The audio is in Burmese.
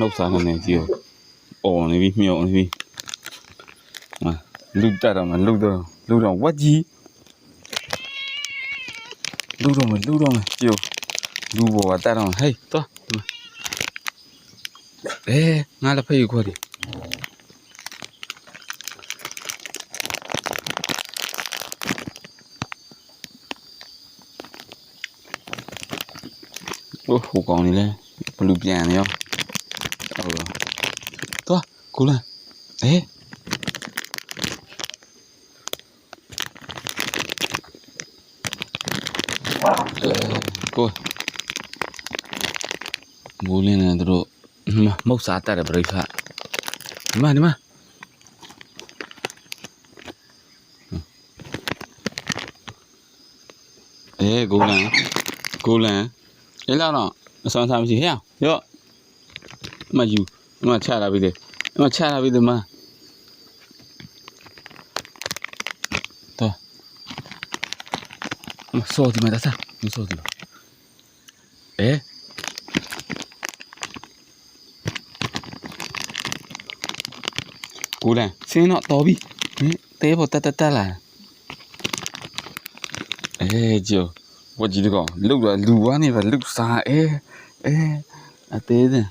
လောက်စားနေကြည့်အော်နေပြီမြောက်နေပြီလူတက်တော့မလူတော့ဝက်ကြီးလူတော့မကြည့်လူဘောတက်တော့ဟေးတော့ငါလည်းဖေးခွက်ဒီဟိုကောင်နေလဲဘလူပြန်နေရောဟုတ်တော့သွားကိုလာကိုမိုးလင်းနေတို့မုတ်စားတက်တယ်ပြိခဒီမှာကိုလန်အဲ့လောက်တော့အစွမ်းစားမရှိဟဲ့ရော့မယူမချလာပြီလေမချလာပြီဒီမှာတော့မစောဒီမှာတစားမစောဒီကိုလန်စင်းတော့တော်ပြီတဲပေါ်တက်လာဂျိုဝတ်ကြီးတကောင်လုတ်တော့လူဝါနေပဲလုတ်စားအသေးတယ်